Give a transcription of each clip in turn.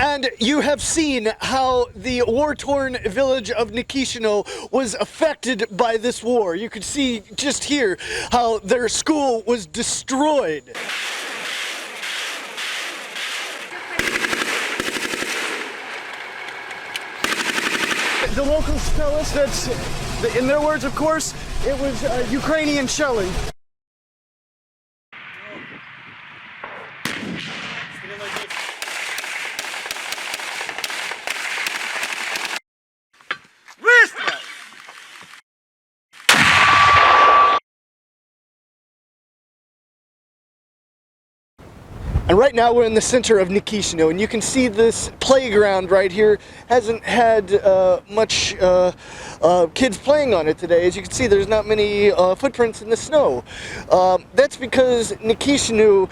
And you have seen how the war-torn village of Nikishino was affected by this war. You could see just here how their school was destroyed. The locals tell us that, in their words of course, it was Ukrainian shelling. And right now we're in the center of Nikishino, and you can see this playground right here hasn't had much kids playing on it today. As you can see, there's not many footprints in the snow. That's because Nikishino,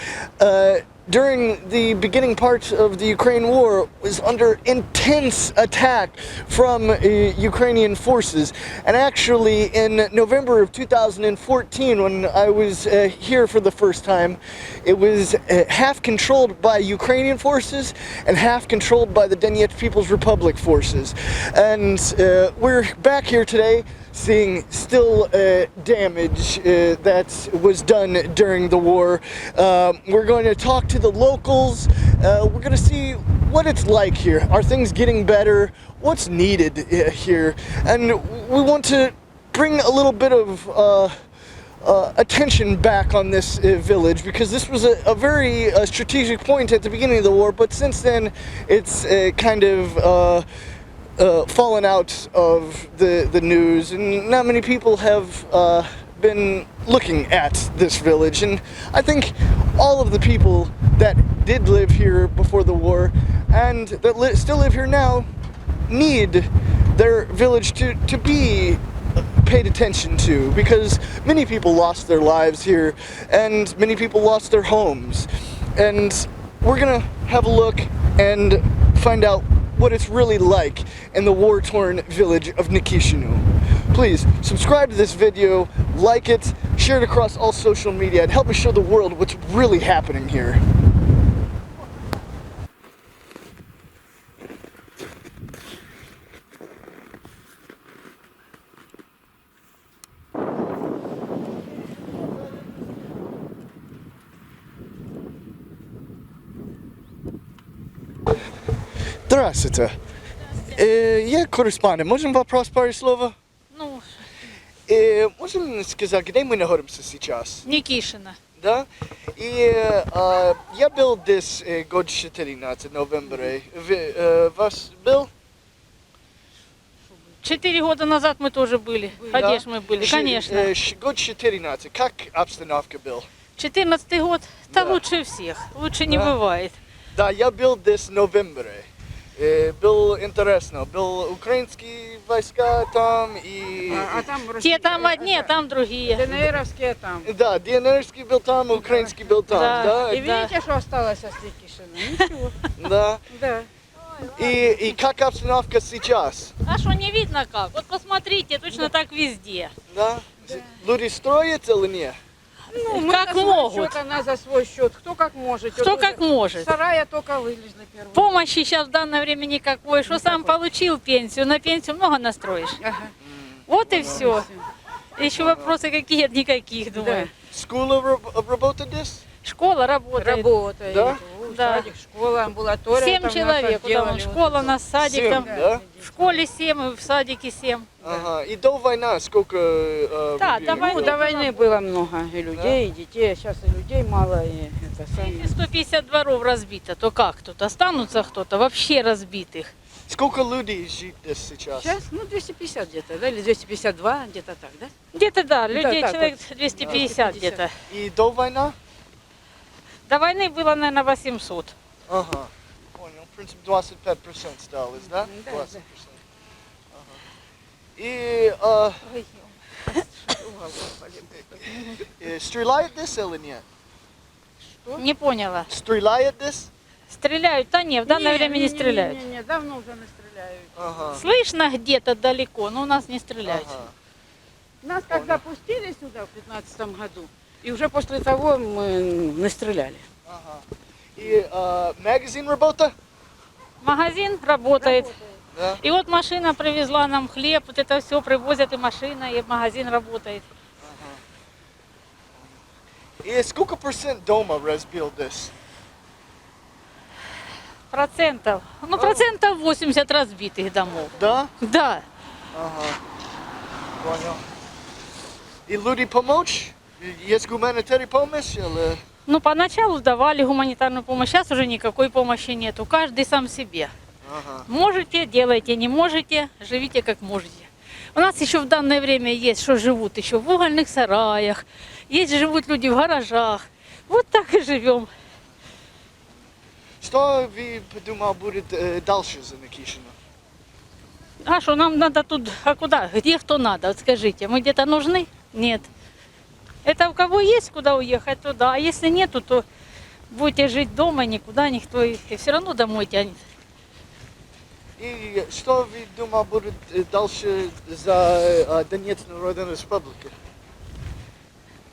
during the beginning part of the Ukraine war, was under intense attack from Ukrainian forces. And actually, in November of 2014, when I was here for the first time, it was half controlled by Ukrainian forces and half controlled by the Donetsk People's Republic forces. And we're back here today seeing still damage that was done during the war. We're going to talk to the locals. We're going to see what it's like here. Are things getting better? What's needed here? And we want to bring a little bit of attention back on this village, because this was a very strategic point at the beginning of the war, but since then it's kind of fallen out of the news, and not many people have been looking at this village. And I think all of the people that did live here before the war and that still live here now need their village to be paid attention to, because many people lost their lives here and many people lost their homes. And we're gonna have a look and find out what it's really like in the war-torn village of Nikishino. Please subscribe to this video, like it, share it across all social media, and help me show the world what's really happening here. Здравствуйте. Я корреспондент. Можем вопрос пару слов? Ну, Можем сказать, где мы находимся сейчас? Никишино. Да? И я был здесь год 14 ноября. Вас был? 4 года назад мы тоже были. Конечно, мы были, конечно. Год 14. Как обстановка была? 14-й год, да, лучше всех. Лучше не бывает. Да, я был здесь в ноябре. Было интересно. Был украинские войска там и... там Те там одни, а там другие. ДНРовские там. Да, ДНРский был там, украинский был там. Да. Да? И видите, что осталось от Никишина? Ничего. Да. Да. И как обстановка сейчас? А что, не видно как? Вот посмотрите, точно так везде. Да? Люди строят или нет? Ну, мы Как за свой могут. счет, она за свой счет. Кто как может. Кто Вот как может. Сарая только вылезла первую. Помощи сейчас в данное время никакой. Что сам получил пенсию, на пенсию много настроишь. Ага. Вот и все. Еще вопросы какие? Никаких, думаю. Школа работает здесь? Школа работает. Работает. Да? Да. Садик, школа, амбулатория. 7 там человек. нас Там отделали, школа, вот у нас садик. 7, Там, да? в школе 7, в садике 7. Ага. И до войны сколько Да, людей до было? Ну, до войны было много и людей, и детей. Сейчас и людей мало, и это самое. Если 150 дворов разбито, то как тут? Останутся кто-то вообще разбитых. Сколько людей живет здесь сейчас? Сейчас, ну, 250 где-то, да, или 252, где-то так, да? Где-то, да, людей так человек вот. 250 где-то. И до войны? До войны было, наверное, 800. Ага. Понял. В принципе, 25% осталось, да? Да, 20%. да. Ага. И стреляет здесь или нет? Не поняла. Стреляет здесь? Стреляют? Да нет, в данное время не стреляют. Не, давно уже не стреляют. Ага. Слышно где-то далеко, но у нас не стреляют. Ага. Нас когда пустили сюда в 2015 году, и уже после того мы не стреляли. Ага. И магазин работа? Магазин работает. Да? И вот машина привезла нам хлеб, вот это все привозят, и машина, и магазин работает. И сколько процент дома разбил this? Процентов. Ну, процентов 80 разбитых домов. Да? Да. Ага. Понял. И люди помочь? Есть гуманитарная помощь? Или... Ну, поначалу давали гуманитарную помощь, сейчас уже никакой помощи нету. Каждый сам себе. Ага. Можете, делайте, не можете, живите как можете. У нас еще в данное время есть, что живут еще в угольных сараях, есть живут люди в гаражах. Вот так и живем. Что вы подумал будет дальше за Никишино? А что, нам надо тут, а куда? Где кто надо? Вот скажите, мы где-то нужны? Нет. Это у кого есть куда уехать, туда. А если нету, то будете жить дома, никуда никто, и все равно домой тянет. И что вы думал будет дальше за Донецкую Народную Республику?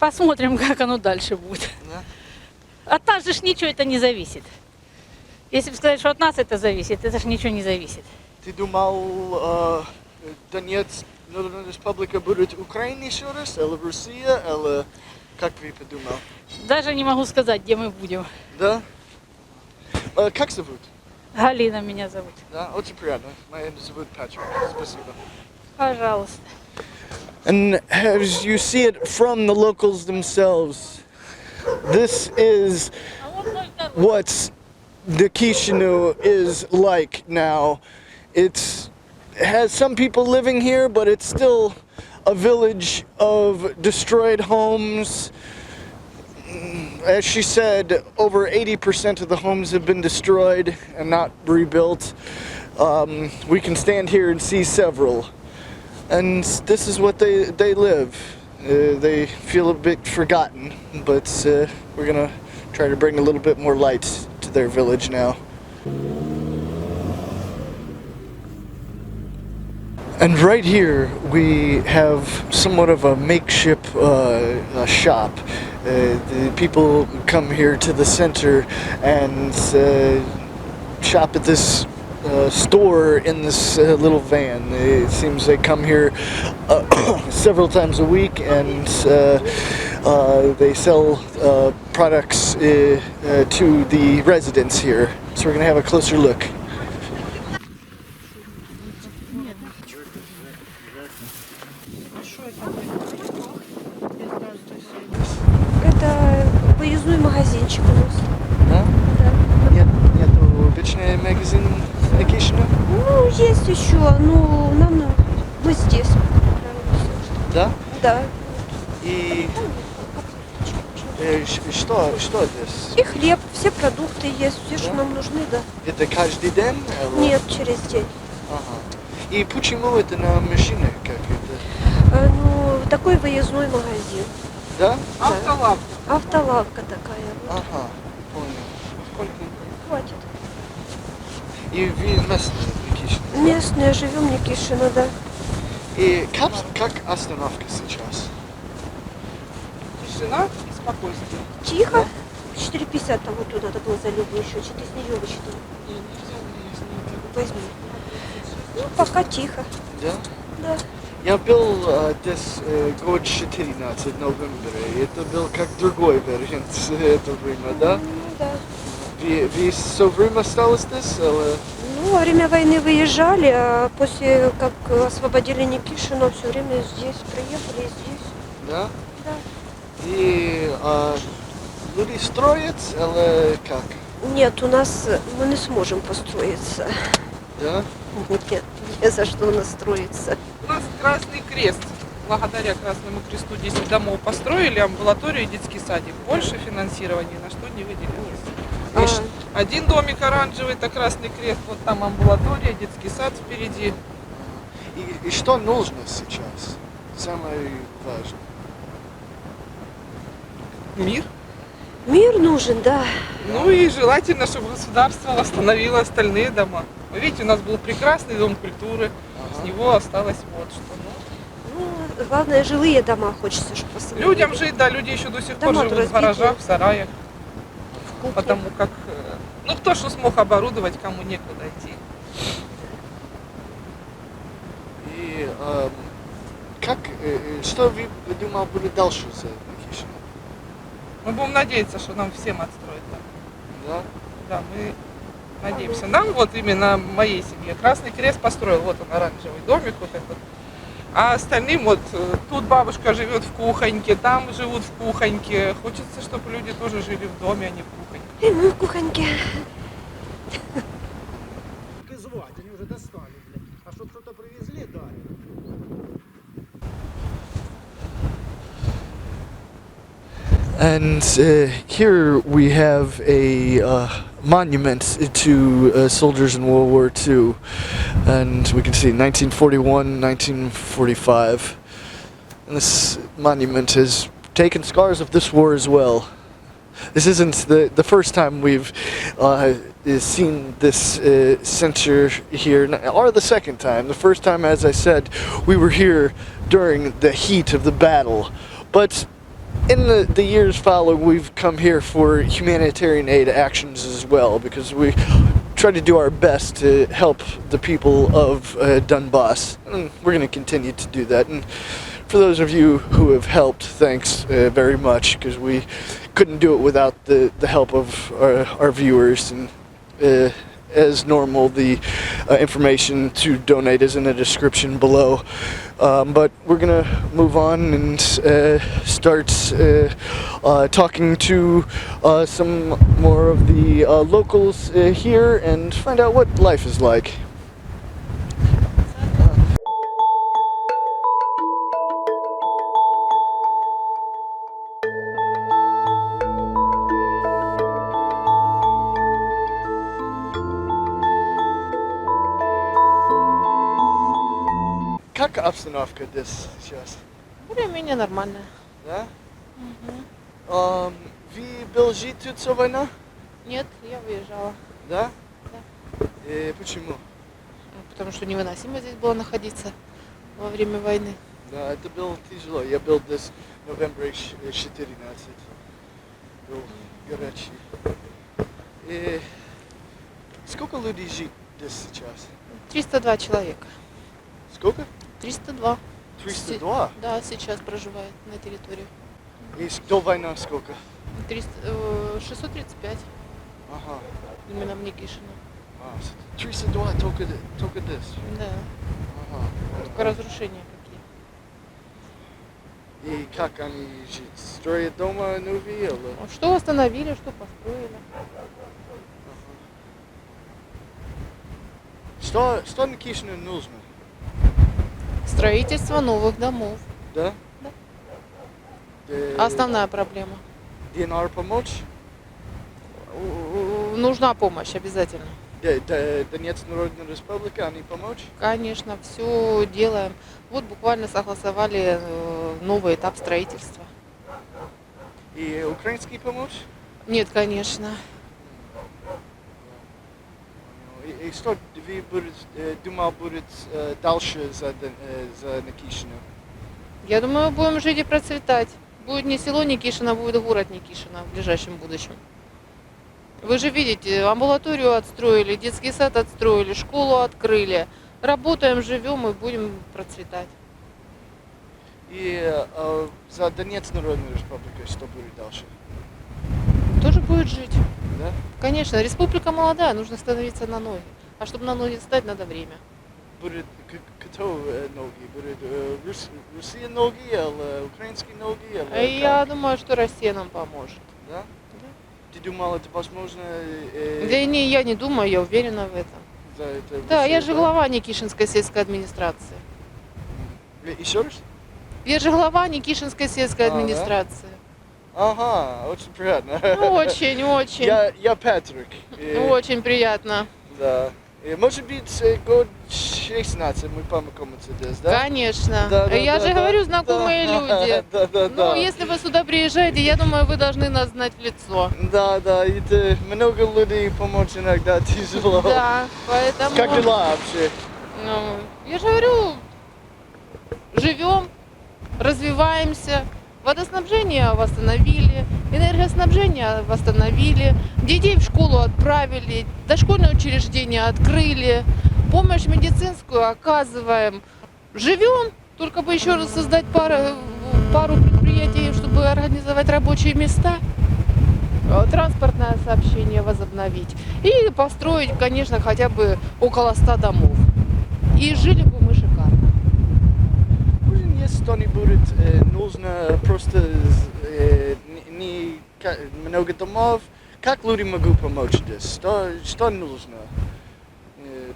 Посмотрим, как оно дальше будет. Да? От нас же ничего это не зависит. Если бы сказать, что от нас это зависит, это же ничего не зависит. Ты думал, Донецкая Народная Республика будет Украина еще раз, или Россия, или как вы подумал? Даже не могу сказать, где мы будем. Да? Как зовут? Галина меня зовут. Да, очень приятно. Меня зовут Патрик. Спасибо. Пожалуйста. And as you see it from the locals themselves, this is what Nikishino is like now. It has some people living here, but it's still a village of destroyed homes. As she said, over 80% of the homes have been destroyed and not rebuilt. We can stand here and see several. And this is what they live. They feel a bit forgotten, but we're gonna try to bring a little bit more light to their village now. And right here we have somewhat of a makeshift shop. The people come here to the center and shop at this store in this little van. It seems they come here several times a week, and they sell products to the residents here. So we're gonna have a closer look. Это выездной магазинчик у нас. Да? Да. Нету обычный магазин Никишино? Ну, есть еще, но нам мы здесь. Да? Да. И что здесь? И хлеб, все продукты есть, все, что нам нужны, да. Это каждый день? Нет, через день. Ага. И почему это на машине? Как это? Ну, такой выездной магазин. Да? Автолавка. Автолавка такая. Вот. Ага, понял. Сколько? Хватит. И вы местные Никишино? Местные, живем в Никишино, да. И как остановка сейчас? Тишина и спокойствие. Тихо. 4,50 там вот туда надо было за любую еще. Что ты с нее вычитал? Возьми. Ну, пока тихо. Да? Да. Я был здесь год 14 ноября. Это был как другой вариант этого времени, да? Ну, да. Вы все время остались здесь? Или... Ну, во время войны выезжали, а после как освободили Никишино, все время здесь приехали, здесь. Да? Да. И люди строят или как? Нет, у нас мы не сможем построиться. Да? Нет, не за что у нас строиться. У нас Красный Крест. Благодаря Красному Кресту 10 домов построили, амбулаторию и детский садик. Больше финансирования на что не выделилось. Один домик оранжевый, это Красный Крест, вот там амбулатория, детский сад впереди. И что нужно сейчас? Самое важное. Мир. Мир нужен, да. Ну и желательно, чтобы государство восстановило остальные дома. Вы видите, у нас был прекрасный дом культуры, с него осталось вот что. Ну, главное, жилые дома хочется, чтобы восстановили. Людям жить, да, люди еще до сих пор Дома живут в разбитые. гаражах, в сараях. потому как, ну, кто что смог оборудовать, кому некуда идти. И что вы думал будет дальше с Никишино? Мы будем надеяться, что нам всем отстроят там. Да? Да, мы надеемся. Нам вот именно моей семье Красный Крест построил, вот он оранжевый домик вот этот. А остальным вот тут бабушка живет в кухоньке, там живут в кухоньке. Хочется, чтобы люди тоже жили в доме, а не в кухоньке. И мы в кухоньке. Звать, они уже достали, блядь. А чтоб что-то привезли, да. And here we have a monument to soldiers in World War II. And we can see 1941, 1945. And this monument has taken scars of this war as well. This isn't the first time we've seen this center here, or the second time. The first time, as I said, we were here during the heat of the battle. But in the years following, we've come here for humanitarian aid actions as well, because we try to do our best to help the people of Donbass. And we're going to continue to do that. And for those of you who have helped, thanks very much, because we couldn't do it without the help of our viewers. And as normal, the information to donate is in the description below. But we're gonna move on and start talking to some more of the locals here and find out what life is like. Как обстановка здесь сейчас? Более-менее нормально. Да? Вы были тут со война? Нет, я выезжала. Да? Да. И почему? Потому что невыносимо здесь было находиться во время войны. Да, это было тяжело. Я был здесь в ноябре 14. Был горячий. И сколько людей живет здесь сейчас? 302 человека. Сколько? 302. 302? Да, сейчас проживает на территории. И до войны сколько? 635. Ага. Именно в Никишино. 302 только здесь? Да. Ага. Только разрушения какие. И как они живут? Строят дома новые или? Что восстановили, что построили. Что Никишино нужно? Строительство новых домов. Да? Да. Основная проблема. Где надо помочь? Нужна помощь обязательно. Донецкая Народная Республика, они помочь? Конечно, все делаем. Вот буквально согласовали новый этап строительства. И украинский помочь? Нет, конечно. И что вы думал будет дальше за Никишино? Я думаю, будем жить и процветать. Будет не село Никишино, будет город Никишино в ближайшем будущем. Вы же видите, амбулаторию отстроили, детский сад отстроили, школу открыли. Работаем, живем и будем процветать. И за Донецкую Народную Республику что будет дальше? Тоже будет жить. Да? Конечно, республика молодая, нужно становиться на ноги. А чтобы на ноги встать, надо время. Будет кто ноги? Будет Россия ноги или украинские ноги? Или Я как? думаю, что Россия нам поможет. Да? Ты думал, это возможно? Да не, я не думаю, я уверена в этом. За это Да, Россия, я же глава Никишинской сельской администрации. Еще раз? Я же глава Никишинской сельской Да? администрации. Ага, очень приятно. Очень, очень. Я Патрик. Очень приятно. Да. И, может быть, год 16 мы познакомимся здесь, да? Конечно. Да, Я же говорю, знакомые люди. Да. Ну, если вы сюда приезжаете, я думаю, вы должны нас знать в лицо. Да, и много людей помочь иногда тяжело. Да, поэтому... Как дела вообще? Ну, я же говорю, живем, развиваемся. Водоснабжение восстановили, Энергоснабжение восстановили, детей в школу отправили, дошкольное учреждение открыли, помощь медицинскую оказываем. Живем, только бы еще раз создать пару предприятий, чтобы организовать рабочие места, транспортное сообщение возобновить и построить, конечно, хотя бы около 100 домов. И жили бы мы шикарно. Есть что-нибудь нужно просто не много домов? Как люди могут помочь здесь? Что нужно?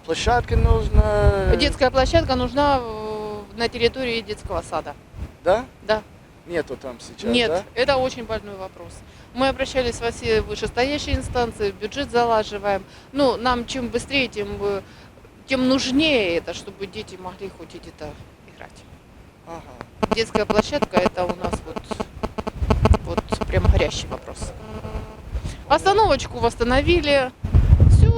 Площадка нужна? Детская площадка нужна на территории детского сада. Да? Да. Нету там сейчас, Нет, да? это очень больной вопрос. Мы обращались во все вышестоящие инстанции, в бюджет залаживаем. Ну, нам чем быстрее, тем нужнее это, чтобы дети могли хоть где-то играть. Ага. Детская площадка это у нас вот прям горящий вопрос. Остановочку восстановили. Все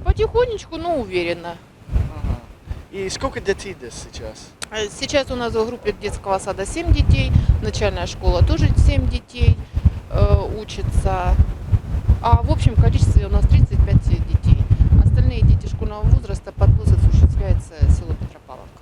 потихонечку, но уверенно. Ага. И сколько детей здесь сейчас? Сейчас у нас в группе детского сада 7 детей, начальная школа тоже 7 детей учатся. А в общем количестве у нас 35 детей. Остальные дети школьного возраста подвоз осуществляется в село Петропавловка.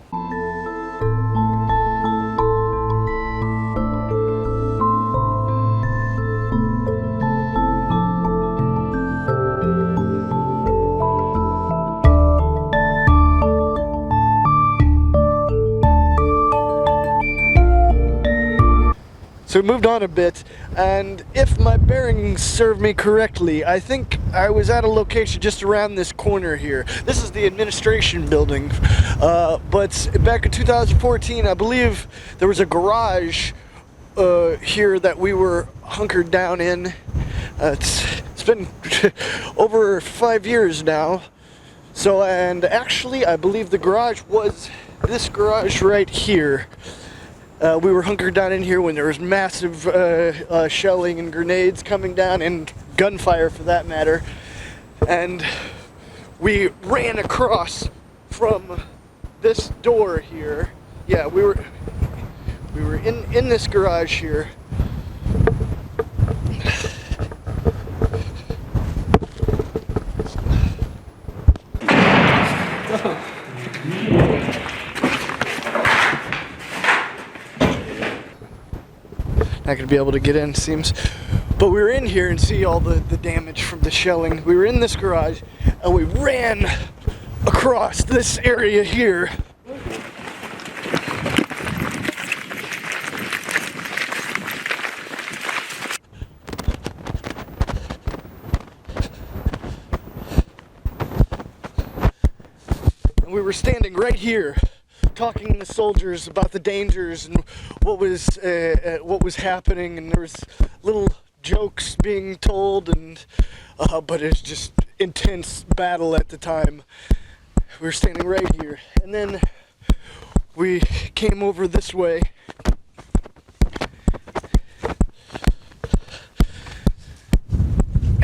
So we moved on a bit, and if my bearings serve me correctly, I think I was at a location just around this corner here. This is the administration building, but back in 2014, I believe there was a garage here that we were hunkered down in. It's been over 5 years now. So, and actually, I believe the garage was this garage right here. We were hunkered down in here when there was massive shelling and grenades coming down, and gunfire for that matter. And we ran across from this door here. Yeah, we were in this garage here. Not gonna be able to get in, seems. But we were in here and see all the damage from the shelling. We were in this garage and we ran across this area here. And we were standing right here, talking to the soldiers about the dangers and what was happening, and there was little jokes being told, and but it's just intense battle at the time. We were standing right here, and then we came over this way.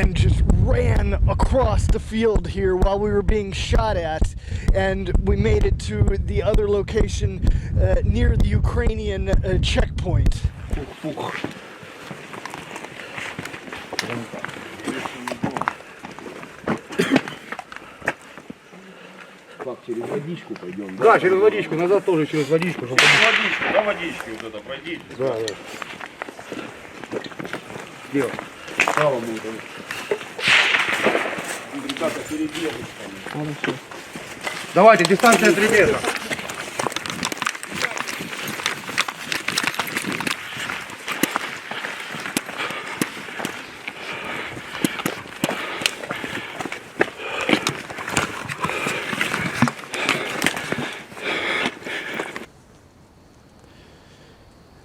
And just ran across the field here while we were being shot at, and we made it to the other location near the Ukrainian checkpoint. Как, через водичку пойдем? Да, через водичку, назад тоже через водичку. Через водичку, да, водички вот это пройдите. Да, да. Дело. Право будет. Ребята, перебегут. Хорошо. Давайте, дистанция 3 метра.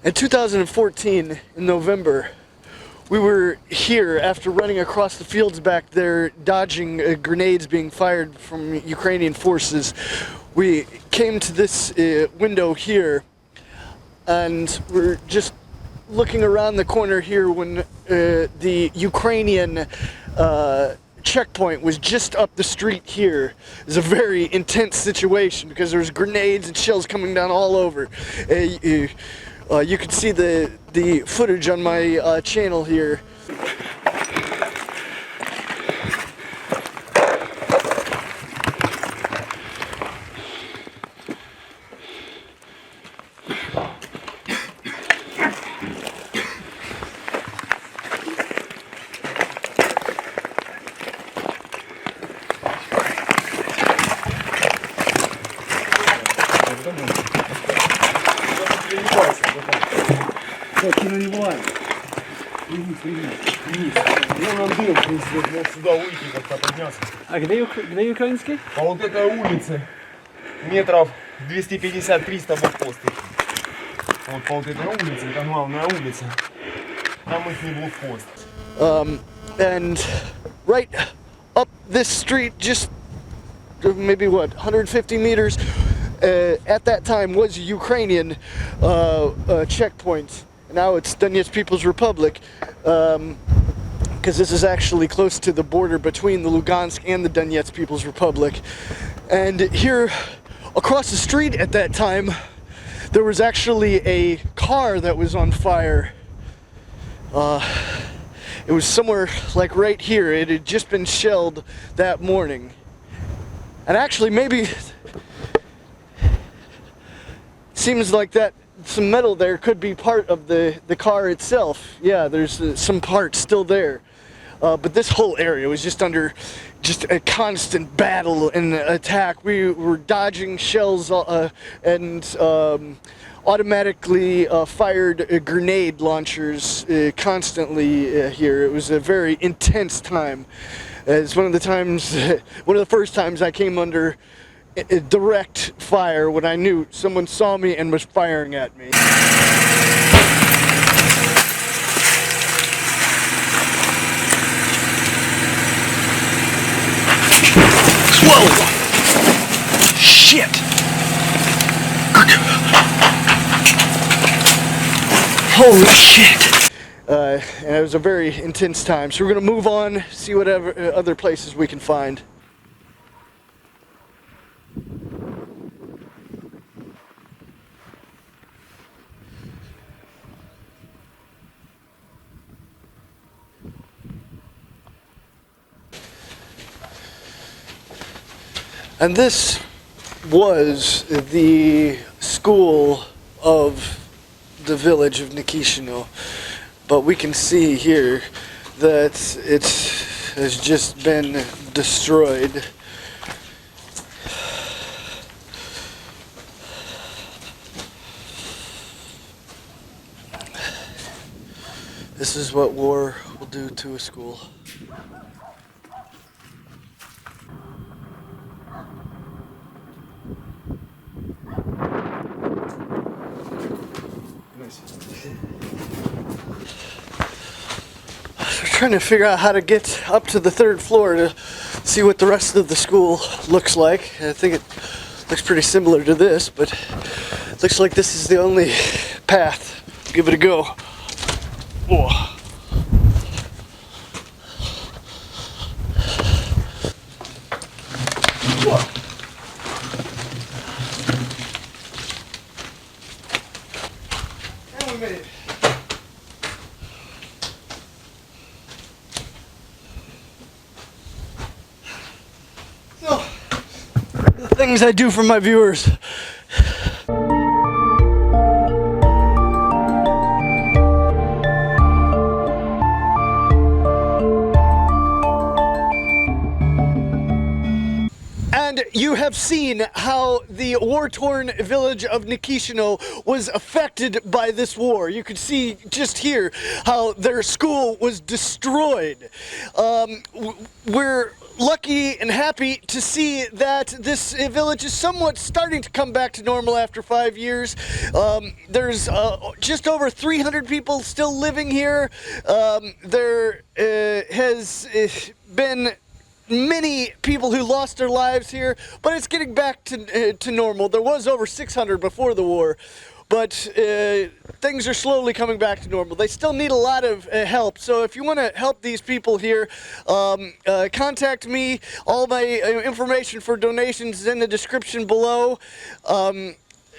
In 2014, in November, we were here after running across the fields back there, dodging grenades being fired from Ukrainian forces. We came to this window here, and we're just looking around the corner here when the Ukrainian checkpoint was just up the street here. It was a very intense situation because there was grenades and shells coming down all over. You can see the footage on my channel here. Сюда выйти, как-то подняться. А где украинский? По вот этой улице метров 250-300 блокпост. Вот по вот этой улице, это главная улица. Там их не блокпост. And right up this street, just maybe what, 150 meters, at that time was a Ukrainian checkpoint. Now it's Donetsk People's Republic, because this is actually close to the border between the Lugansk and the Donetsk People's Republic. And here across the street at that time, there was actually a car that was on fire. It was somewhere like right here. It had just been shelled that morning. And actually maybe seems like that some metal there could be part of the car itself. Yeah, there's some parts still there. But this whole area was just under just a constant battle and attack. We were dodging shells and automatically fired grenade launchers constantly here. It was a very intense time. It's one of the first times I came under direct fire when I knew someone saw me and was firing at me. Whoa! Shit! Holy shit! And it was a very intense time. So we're going to move on, see whatever other places we can find. And this was the school of the village of Nikishino, but we can see here that it has just been destroyed. This is what war will do to a school. Trying to figure out how to get up to the third floor to see what the rest of the school looks like. I think it looks pretty similar to this, but it looks like this is the only path. Give it a go. Oh. Things I do for my viewers. And you have seen how the war-torn village of Nikishino was affected by this war. You can see just here how their school was destroyed. We're lucky and happy to see that this village is somewhat starting to come back to normal after 5 years. There's just over 300 people still living here. There has been many people who lost their lives here, but it's getting back to normal. There was over 600 before the war, but things are slowly coming back to normal. They still need a lot of help, so if you want to help these people here, contact me. All my information for donations is in the description below.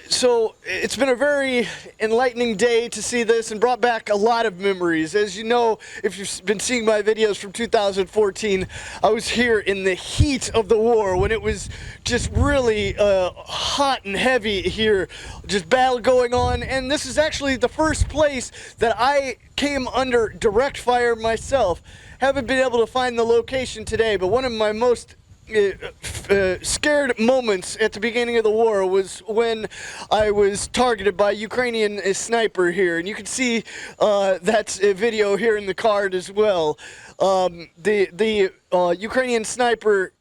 So it's been a very enlightening day to see this and brought back a lot of memories. As you know, if you've been seeing my videos from 2014, I was here in the heat of the war when it was just really hot and heavy here, just battle going on. And this is actually the first place that I came under direct fire myself. Haven't been able to find the location today, but one of my most scared moments at the beginning of the war was when I was targeted by a Ukrainian sniper here, and you can see that video here in the card as well. The Ukrainian sniper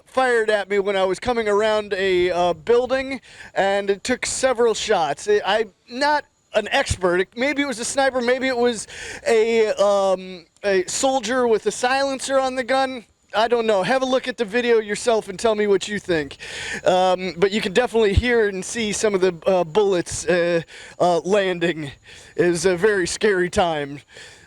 fired at me when I was coming around a building, and it took several shots. I'm not an expert. Maybe it was a sniper, maybe it was a soldier with a silencer on the gun. I don't know. Have a look at the video yourself and tell me what you think. But you can definitely hear and see some of the bullets landing. It was a very scary time.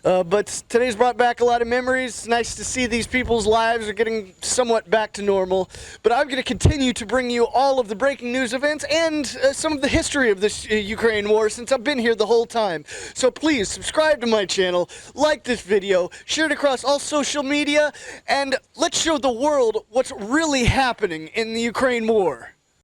But today's brought back a lot of memories. It's nice to see these people's lives are getting somewhat back to normal. But I'm going to continue to bring you all of the breaking news events and some of the history of this Ukraine war since I've been here the whole time. So please subscribe to my channel, like this video, share it across all social media, and let's show the world what's really happening in the Ukraine war.